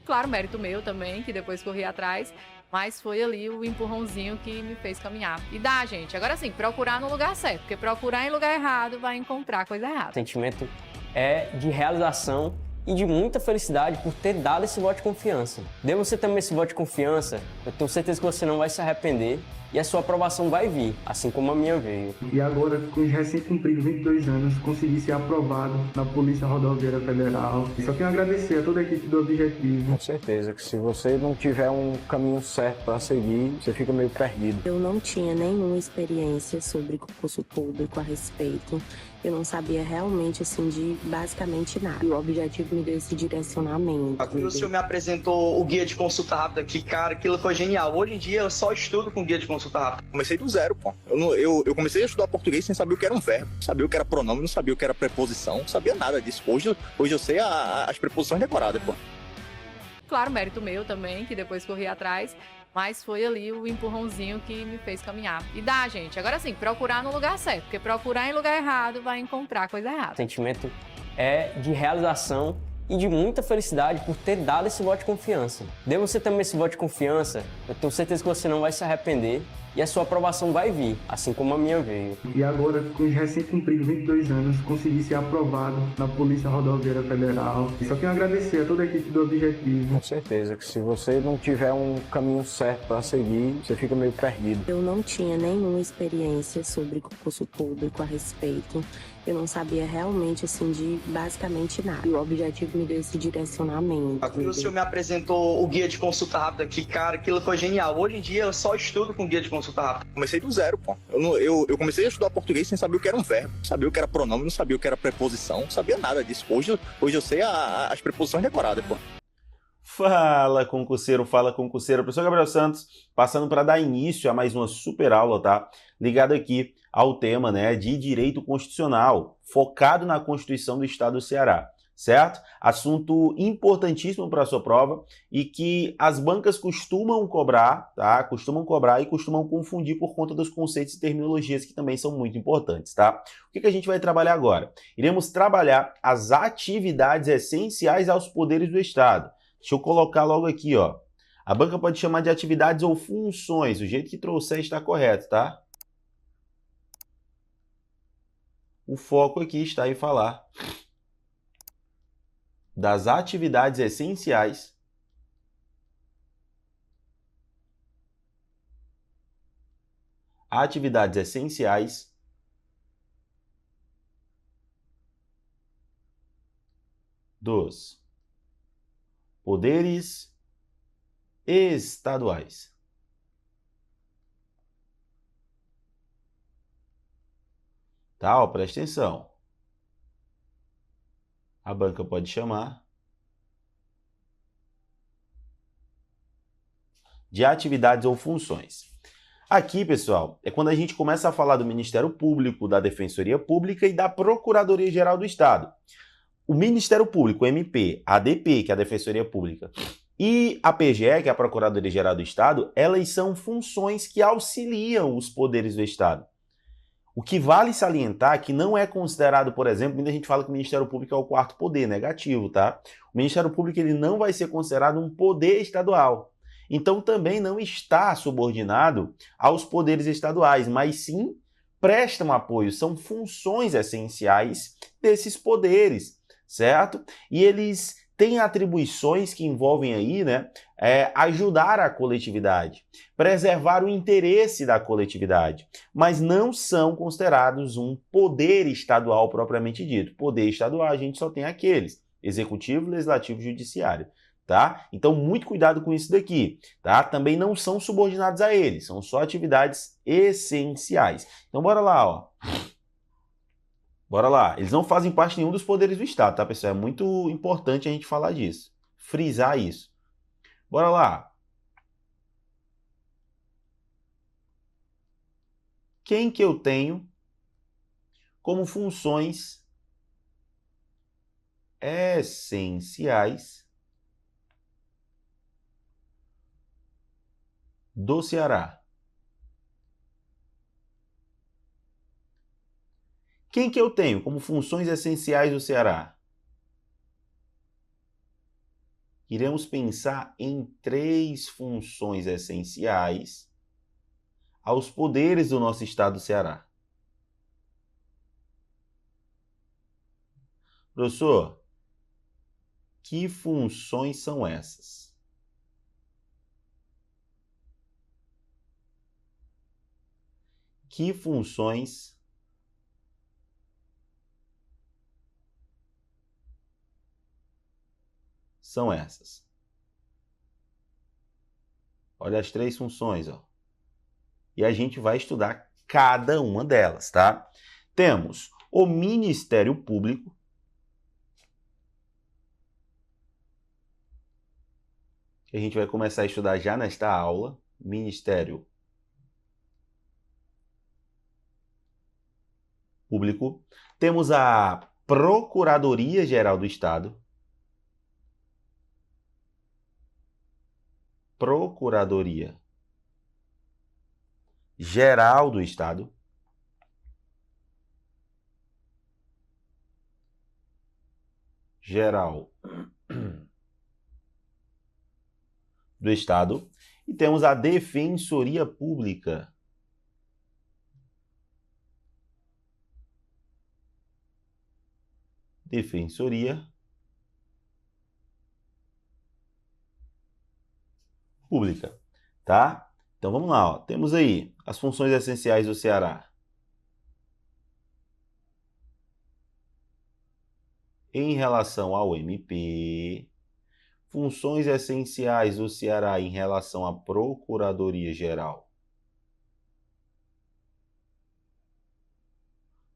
Claro, mérito meu também, que depois corri atrás, mas foi ali o empurrãozinho que me fez caminhar. E dá, gente. Agora sim, procurar no lugar certo, porque procurar em lugar errado vai encontrar coisa O errada. sentimento é de realização e de muita felicidade por ter dado esse voto de confiança. Dê você também esse voto de confiança, eu tenho certeza que você não vai se arrepender e a sua aprovação vai vir, assim como a minha veio. E agora, com os recém-cumpridos 22 anos, consegui ser aprovado na Polícia Rodoviária Federal. E só tenho a agradecer a toda a equipe do Objetivo. Com certeza que se você não tiver um caminho certo para seguir, você fica meio perdido. Eu não tinha nenhuma experiência sobre concurso público a respeito. Eu não sabia realmente, assim, de basicamente nada. E o Objetivo me deu esse direcionamento. O senhor me apresentou o guia de consulta rápida, que, cara, aquilo foi genial. Hoje em dia eu só estudo com guia de consulta rápida. Comecei do zero, pô. Eu comecei a estudar português sem saber o que era um verbo, sabia o que era pronome, não sabia o que era preposição, não sabia nada disso. Hoje eu sei as preposições decoradas, pô. Claro, mérito meu também, que depois corri atrás, mas foi ali o empurrãozinho que me fez caminhar. E dá, gente. Agora sim, procurar no lugar certo, porque procurar em lugar errado vai encontrar coisa errada. O sentimento é de realização e de muita felicidade por ter dado esse voto de confiança. Dê você também esse voto de confiança, eu tenho certeza que você não vai se arrepender e a sua aprovação vai vir, assim como a minha veio. E agora, com os recém-cumpridos 22 anos, consegui ser aprovado na Polícia Rodoviária Federal. E só tenho a agradecer a toda a equipe do Objetivo. Com certeza que se você não tiver um caminho certo para seguir, você fica meio perdido. Eu não tinha nenhuma experiência sobre concurso público a respeito. Eu não sabia realmente, assim, de basicamente nada. E o Objetivo me deu esse direcionamento. O senhor me apresentou o guia de consulta rápida, que, cara, aquilo foi genial. Hoje em dia eu só estudo com guia de consulta rápida. Comecei do zero, pô. Eu comecei a estudar português sem saber o que era um verbo, não sabia o que era pronome, não sabia o que era preposição, não sabia nada disso. Hoje eu sei as preposições decoradas, pô. Fala, concurseiro, fala, concurseiro. Professor Gabriel Santos, passando para dar início a mais uma super aula, tá? Ligado aqui ao tema, né, de direito constitucional, focado na Constituição do Estado do Ceará, certo? Assunto importantíssimo para a sua prova e que as bancas costumam cobrar, tá? Costumam cobrar e costumam confundir por conta dos conceitos e terminologias que também são muito importantes, tá? O que a gente vai trabalhar agora? Iremos trabalhar as atividades essenciais aos poderes do Estado. Deixa eu colocar logo aqui, ó. A banca pode chamar de atividades ou funções. O jeito que trouxer está correto, tá? O foco aqui está em falar das atividades essenciais dos poderes estaduais. Tá, ó, presta atenção. A banca pode chamar de atividades ou funções. Aqui, pessoal, é quando a gente começa a falar do Ministério Público, da Defensoria Pública e da Procuradoria-Geral do Estado. O Ministério Público, o MP, a ADP, que é a Defensoria Pública, e a PGE, que é a Procuradoria-Geral do Estado, elas são funções que auxiliam os poderes do Estado. O que vale salientar é que não é considerado, por exemplo, muita gente fala que o Ministério Público é o quarto poder, negativo, tá? O Ministério Público ele não vai ser considerado um poder estadual. Então também não está subordinado aos poderes estaduais, mas sim prestam apoio, são funções essenciais desses poderes, certo? E eles têm atribuições que envolvem aí, né, ajudar a coletividade, preservar o interesse da coletividade, mas não são considerados um poder estadual propriamente dito. Poder estadual a gente só tem aqueles, executivo, legislativo e judiciário. Tá? Então, muito cuidado com isso daqui, tá? Também não são subordinados a eles, são só atividades essenciais. Então, bora lá, ó. Bora lá. Eles não fazem parte de nenhum dos poderes do Estado, tá, pessoal? É muito importante a gente falar disso, frisar isso. Bora lá. Quem que eu tenho como funções essenciais do Ceará? Quem que eu tenho como funções essenciais do Ceará? iremos pensar em 3 funções essenciais aos poderes do nosso estado do Ceará. Professor, que funções são essas? Que funções são essas? Olha as 3 funções, ó. E a gente vai estudar cada uma delas, tá? Temos o Ministério Público, que a gente vai começar a estudar já nesta aula. Ministério Público. Temos a Procuradoria-Geral do Estado. Procuradoria-Geral do Estado. Geral do Estado. E temos a Defensoria Pública. Defensoria Pública, tá? Então vamos lá, ó. Temos aí as funções essenciais do Ceará. Em relação ao MP, funções essenciais do Ceará em relação à Procuradoria-Geral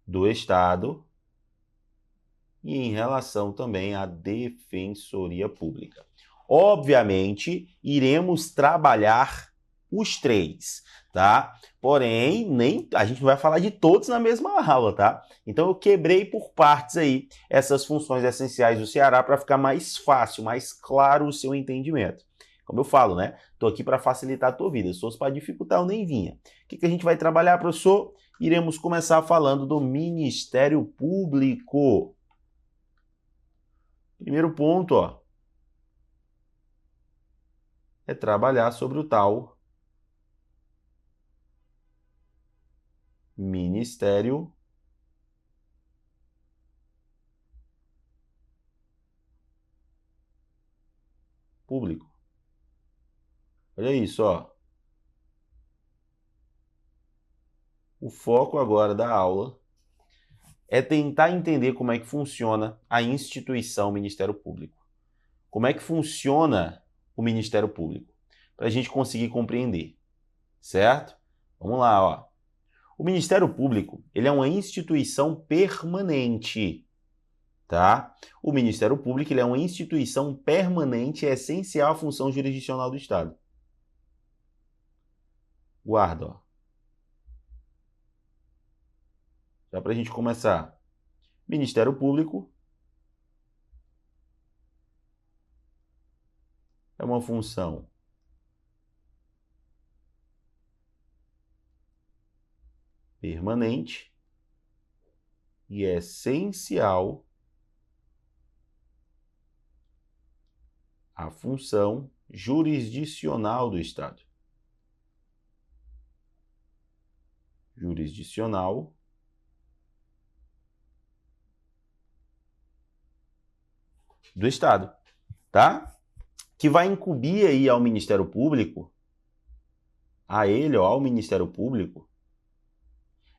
do Estado e em relação também à Defensoria Pública. Obviamente, iremos trabalhar os 3, tá? Porém, a gente não vai falar de todos na mesma aula, tá? Então, eu quebrei por partes aí essas funções essenciais do Ceará para ficar mais fácil, mais claro o seu entendimento. Como eu falo, né? Estou aqui para facilitar a tua vida. Se fosse para dificultar, eu nem vinha. O que a gente vai trabalhar, professor? Iremos começar falando do Ministério Público. Primeiro ponto, ó, é trabalhar sobre o tal Ministério Público. Olha isso, ó. O foco agora da aula é tentar entender como é que funciona a instituição Ministério Público. Como é que funciona o Ministério Público, para a gente conseguir compreender, certo? Vamos lá, ó. O Ministério Público, ele é uma instituição permanente, tá? O Ministério Público, ele é uma instituição permanente e essencial à função jurisdicional do Estado. Guarda, ó. Já para a gente começar. Ministério Público é uma função permanente e essencial à função jurisdicional do Estado. Jurisdicional do Estado, tá? Que vai incumbir aí ao Ministério Público, ao Ministério Público,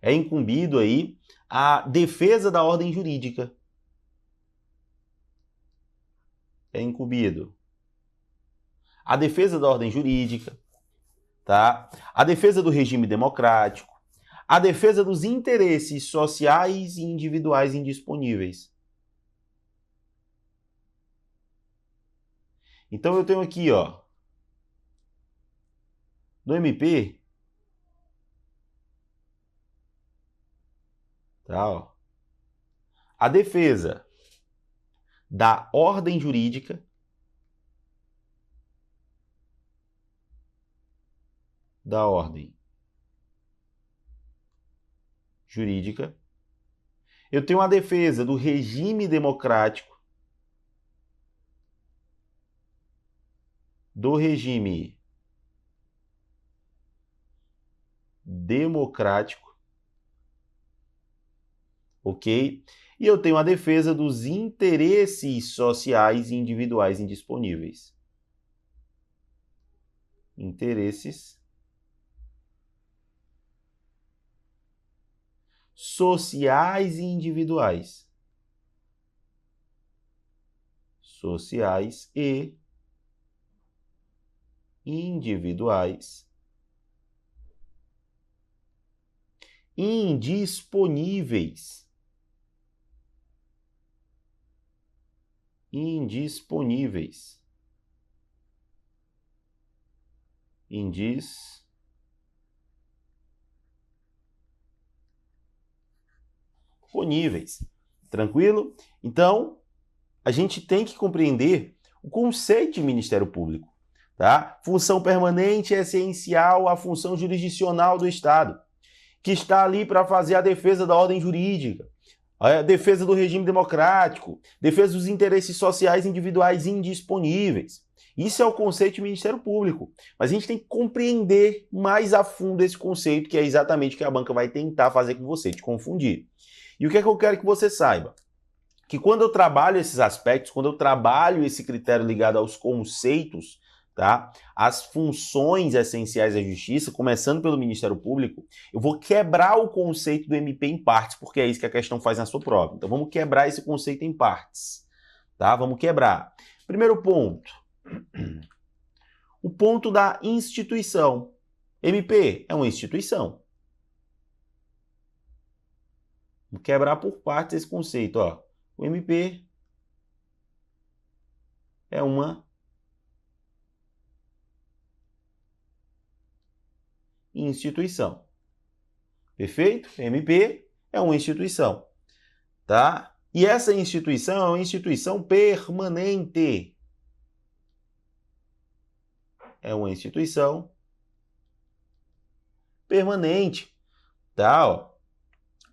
é incumbido aí a defesa da ordem jurídica. É incumbido a defesa da ordem jurídica, tá? A defesa do regime democrático, a defesa dos interesses sociais e individuais indisponíveis. Então eu tenho aqui, ó, no MP, tá, ó, a defesa da ordem jurídica, eu tenho a defesa do regime democrático, do regime democrático, ok? E eu tenho a defesa dos interesses sociais e individuais indisponíveis. Interesses sociais e individuais. Sociais e individuais indisponíveis. Indisponíveis. Indisponíveis. Tranquilo? Então, a gente tem que compreender o conceito de Ministério Público. Tá? Função permanente é essencial à função jurisdicional do Estado, que está ali para fazer a defesa da ordem jurídica, a defesa do regime democrático, defesa dos interesses sociais individuais indisponíveis. Isso é o conceito de Ministério Público. Mas a gente tem que compreender mais a fundo esse conceito, que é exatamente o que a banca vai tentar fazer com você, te confundir. E o que é que eu quero que você saiba? Que quando eu trabalho esses aspectos, quando eu trabalho esse critério ligado aos conceitos, tá? As funções essenciais da justiça, começando pelo Ministério Público, eu vou quebrar o conceito do MP em partes, porque é isso que a questão faz na sua prova. Então vamos quebrar esse conceito em partes, tá? Vamos quebrar. Primeiro ponto. O ponto da instituição. MP é uma instituição. Vamos quebrar por partes esse conceito, ó. O MP é uma instituição. Perfeito? MP é uma instituição, tá? E essa instituição é uma instituição permanente. É uma instituição permanente, tá? Ó.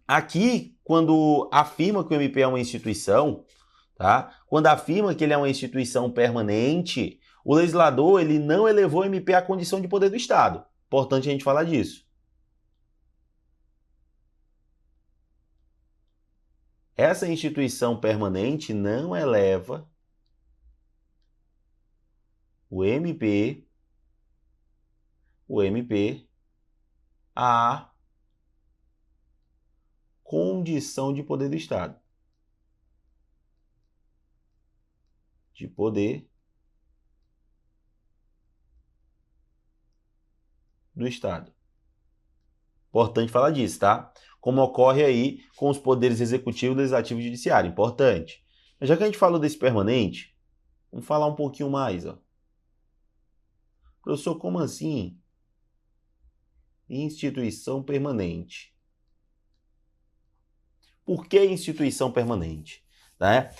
Aqui, quando afirma que o MP é uma instituição, tá? Quando afirma que ele é uma instituição permanente, o legislador ele não elevou o MP à condição de poder do Estado. Importante a gente falar disso. Essa instituição permanente não eleva o MP à condição de poder do Estado. De poder do Estado. Importante falar disso, tá? Como ocorre aí com os poderes executivo, legislativo e judiciário. Importante. Mas já que a gente falou desse permanente, vamos falar um pouquinho mais, ó. Professor, como assim? Instituição permanente. Por que instituição permanente? Né?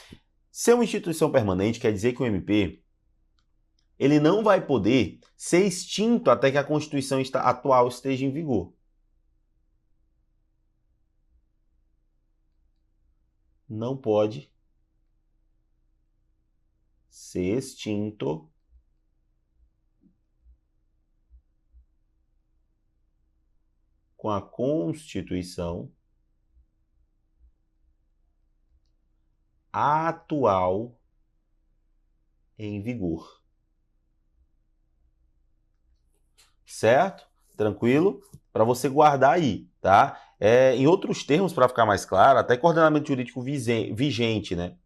Ser uma instituição permanente quer dizer que o MP ele não vai poder ser extinto até que a Constituição atual esteja em vigor. Não pode ser extinto com a Constituição atual em vigor. Certo? Tranquilo? Para você guardar aí, tá? Em outros termos, para ficar mais claro, até que o ordenamento jurídico vigente, né?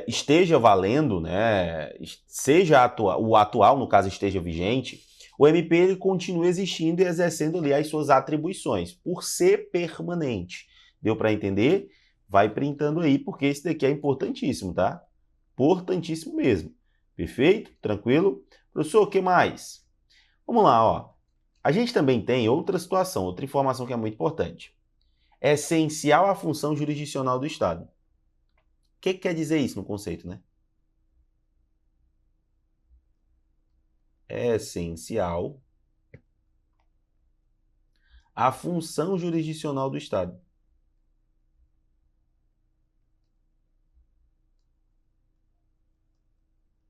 Esteja valendo, né? Seja o atual, no caso, esteja vigente, o MP ele continua existindo e exercendo ali as suas atribuições, por ser permanente. Deu para entender? Vai printando aí, porque esse daqui é importantíssimo, tá? Importantíssimo mesmo. Perfeito? Tranquilo? Professor, o que mais? Vamos lá, ó. A gente também tem outra situação, outra informação que é muito importante. É essencial à função jurisdicional do Estado. O que quer dizer isso no conceito, né? É essencial à função jurisdicional do Estado.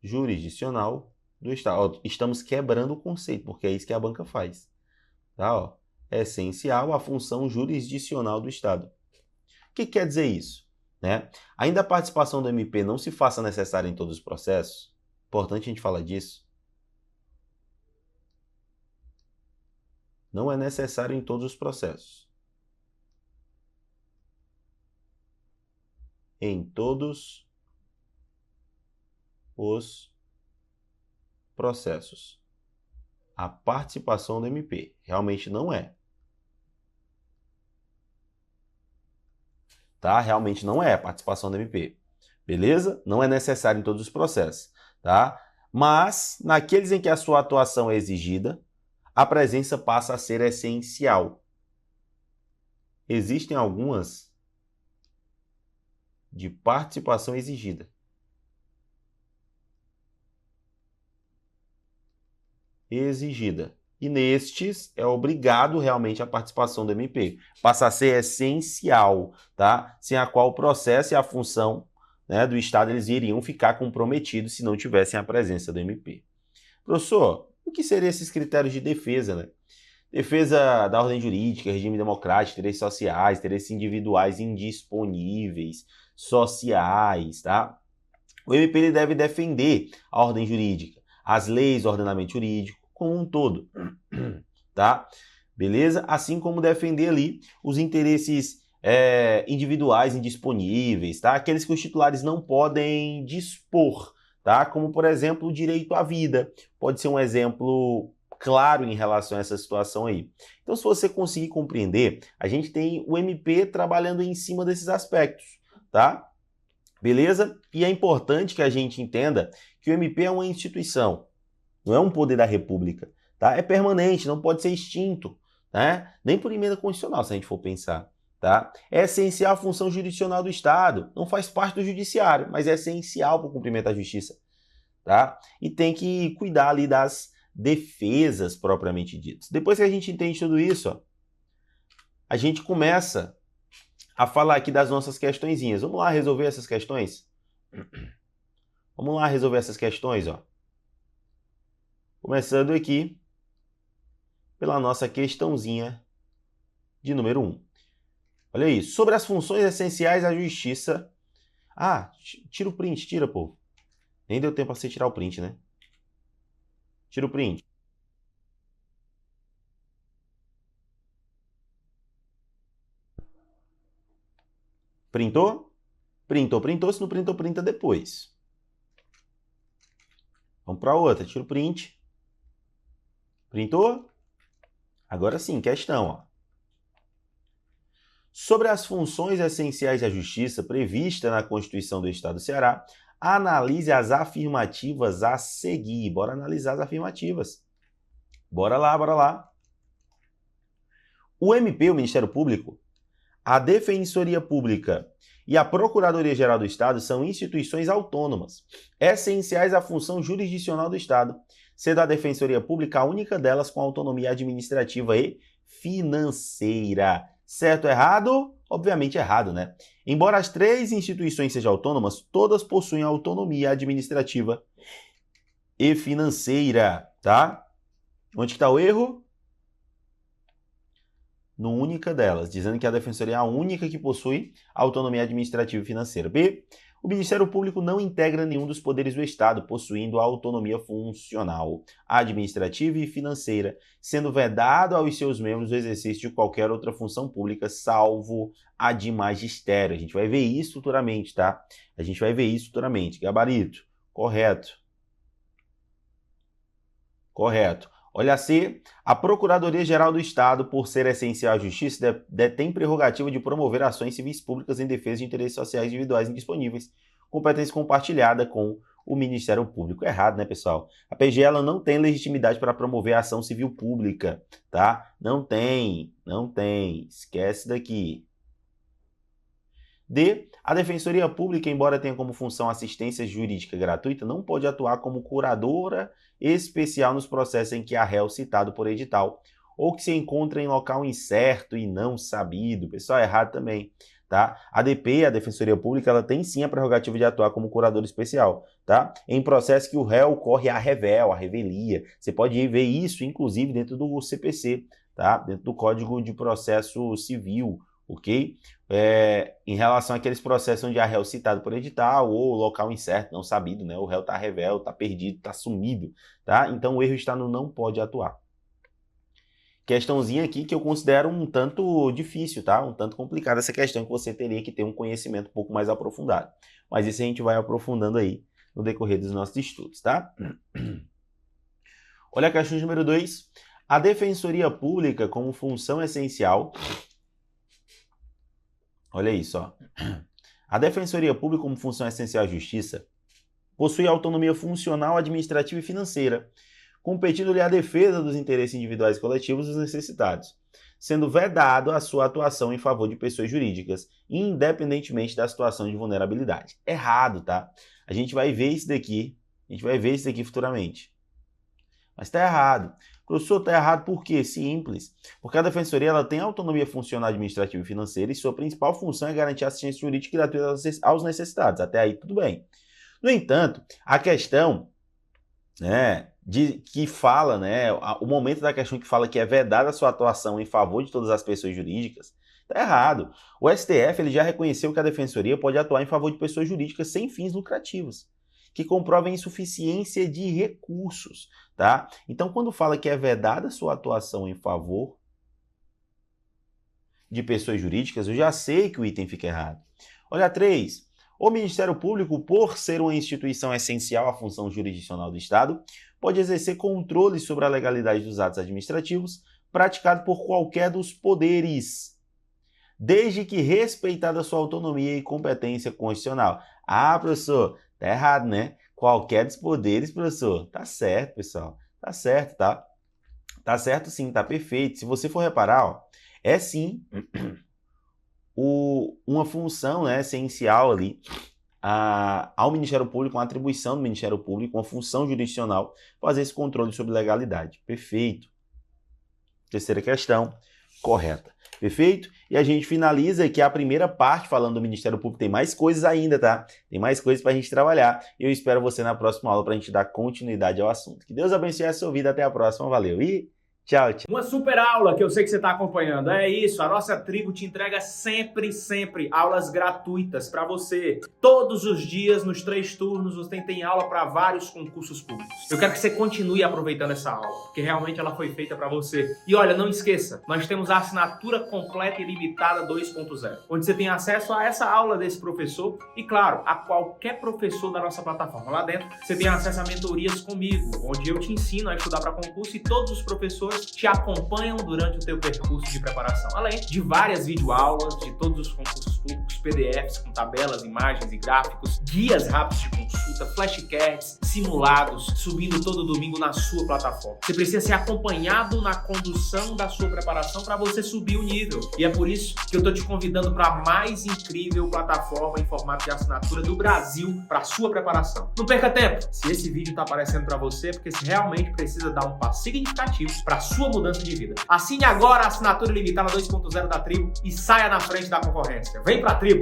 Jurisdicional do Estado. Ó, estamos quebrando o conceito, porque é isso que a banca faz. Tá? Ó, é essencial a função jurisdicional do Estado. O que quer dizer isso? Né? Ainda a participação do MP não se faça necessária em todos os processos, importante a gente falar disso. Não é necessário em todos os processos. Em todos os processos. A participação do MP realmente não é. Tá? Realmente não é a participação do MP. Beleza? Não é necessário em todos os processos. Tá? Mas, naqueles em que a sua atuação é exigida, a presença passa a ser essencial. Existem algumas de participação exigida. Exigida. E nestes é obrigado realmente a participação do MP. Passa a ser essencial, tá? Sem a qual o processo e a função, né, do Estado eles iriam ficar comprometidos se não tivessem a presença do MP. Professor, o que seriam esses critérios de defesa, né? Defesa da ordem jurídica, regime democrático, direitos sociais, interesses individuais indisponíveis, sociais, tá? O MP ele deve defender a ordem jurídica, as leis, o ordenamento jurídico, como um todo, tá? Beleza? Assim como defender ali os interesses individuais indisponíveis, tá? Aqueles que os titulares não podem dispor, tá? Como, por exemplo, o direito à vida. Pode ser um exemplo claro em relação a essa situação aí. Então, se você conseguir compreender, a gente tem o MP trabalhando em cima desses aspectos, tá? Beleza? E é importante que a gente entenda que o MP é uma instituição, não é um poder da República, tá? É permanente, não pode ser extinto, né? Nem por emenda constitucional, se a gente for pensar, tá? É essencial a função jurisdicional do Estado, não faz parte do judiciário, mas é essencial para o cumprimento da justiça, tá? E tem que cuidar ali das defesas propriamente ditas. Depois que a gente entende tudo isso, ó, a gente começa a falar aqui das nossas questõezinhas. Vamos lá resolver essas questões? Vamos lá resolver essas questões, ó. Começando aqui pela nossa questãozinha de número 1. Olha aí, sobre as funções essenciais da justiça. Ah, tira o print, tira, povo. Nem deu tempo para você tirar o print, né? Tira o print. Printou? Printou, printou. Se não printou, printa depois. Vamos para outra. Tira o print. Printou? Agora sim, questão. Ó. Sobre as funções essenciais da justiça prevista na Constituição do Estado do Ceará, analise as afirmativas a seguir. Bora analisar as afirmativas. Bora lá, bora lá. O MP, o Ministério Público, a Defensoria Pública e a Procuradoria-Geral do Estado são instituições autônomas, essenciais à função jurisdicional do Estado, sendo a Defensoria Pública a única delas com autonomia administrativa e financeira. Certo ou errado? Obviamente errado, né? Embora as três instituições sejam autônomas, todas possuem autonomia administrativa e financeira, tá? Onde está o erro? No única delas, dizendo que a Defensoria é a única que possui autonomia administrativa e financeira. B. O Ministério Público não integra nenhum dos poderes do Estado, possuindo autonomia funcional, administrativa e financeira, sendo vedado aos seus membros o exercício de qualquer outra função pública, salvo a de magistério. A gente vai ver isso futuramente, tá? A gente vai ver isso futuramente. Gabarito, correto. Correto. Olha C, a Procuradoria-Geral do Estado, por ser essencial à justiça, detém prerrogativa de promover ações civis públicas em defesa de interesses sociais individuais indisponíveis, competência compartilhada com o Ministério Público. Errado, né, pessoal? A PGE ela não tem legitimidade para promover a ação civil pública, tá? Não tem, não tem. Esquece daqui. D. A Defensoria Pública, embora tenha como função assistência jurídica gratuita, não pode atuar como curadora especial nos processos em que há réu citado por edital ou que se encontra em local incerto e não sabido. Pessoal, errado também. tá? A ADP, a Defensoria Pública, ela tem sim a prerrogativa de atuar como curador especial, tá? Em processo que o réu corre à revelia. Você pode ver isso, inclusive, dentro do CPC, tá? Dentro do Código de Processo Civil, ok? Em relação àqueles processos onde há réu citado por edital ou local incerto, não sabido, né? O réu está revel, está perdido, está sumido, tá? Então o erro está no não pode atuar. Questãozinha aqui que eu considero um tanto difícil, tá? Um tanto complicada essa questão, que você teria que ter um conhecimento um pouco mais aprofundado. Mas isso a gente vai aprofundando aí no decorrer dos nossos estudos, tá? Olha a questão número 2. A Defensoria Pública como função essencial... Olha isso, ó. A Defensoria Pública como função essencial à Justiça possui autonomia funcional, administrativa e financeira, competindo-lhe a defesa dos interesses individuais e coletivos dos necessitados, sendo vedado a sua atuação em favor de pessoas jurídicas, independentemente da situação de vulnerabilidade. Errado, tá? A gente vai ver isso daqui futuramente. Mas tá errado. Professor, tá errado por quê? Simples. Porque a Defensoria ela tem autonomia funcional, administrativa e financeira e sua principal função é garantir assistência jurídica gratuita aos necessitados. Até aí tudo bem. No entanto, a questão, né, que fala, né, o momento da questão que fala que é vedada a sua atuação em favor de todas as pessoas jurídicas, tá errado. O STF ele já reconheceu que a Defensoria pode atuar em favor de pessoas jurídicas sem fins lucrativos, que comprovem insuficiência de recursos, tá? Então, quando fala que é vedada a sua atuação em favor de pessoas jurídicas, eu já sei que o item fica errado. Olha 3. O Ministério Público, por ser uma instituição essencial à função jurisdicional do Estado, pode exercer controle sobre a legalidade dos atos administrativos praticado por qualquer dos poderes, desde que respeitada sua autonomia e competência constitucional. Ah, professor, tá errado, né? Qualquer dos poderes, professor. Tá certo, pessoal. Tá certo, tá? Tá certo sim, tá perfeito. Se você for reparar, ó, é sim uma função, né, essencial ali ao Ministério Público, uma atribuição do Ministério Público, uma função jurisdicional, fazer esse controle sobre legalidade. Perfeito. Terceira questão, correta. Perfeito? E a gente finaliza aqui a primeira parte falando do Ministério Público. Tem mais coisas ainda, tá? Tem mais coisas pra gente trabalhar. E eu espero você na próxima aula pra gente dar continuidade ao assunto. Que Deus abençoe a sua vida. Até a próxima. Valeu e tchau, tchau. Uma super aula que eu sei que você está acompanhando. É isso, a nossa tribo te entrega sempre aulas gratuitas para você. Todos os dias, nos 3 turnos, você tem aula para vários concursos públicos. Eu quero que você continue aproveitando essa aula, porque realmente ela foi feita para você. E olha, não esqueça, nós temos a assinatura completa e limitada 2.0, onde você tem acesso a essa aula desse professor e, claro, a qualquer professor da nossa plataforma. Lá dentro, você tem acesso a mentorias comigo, onde eu te ensino a estudar para concurso e todos os professores te acompanham durante o teu percurso de preparação, além de várias videoaulas de todos os concursos públicos, PDFs com tabelas, imagens e gráficos, guias rápidos de consulta, flashcards, simulados, subindo todo domingo na sua plataforma. Você precisa ser acompanhado na condução da sua preparação para você subir o nível. E é por isso que eu estou te convidando para a mais incrível plataforma em formato de assinatura do Brasil para a sua preparação. Não perca tempo! Se esse vídeo está aparecendo para você, é porque você realmente precisa dar um passo significativo para sua mudança de vida. Assine agora a assinatura ilimitada 2.0 da Tribo e saia na frente da concorrência. Vem pra Tribo!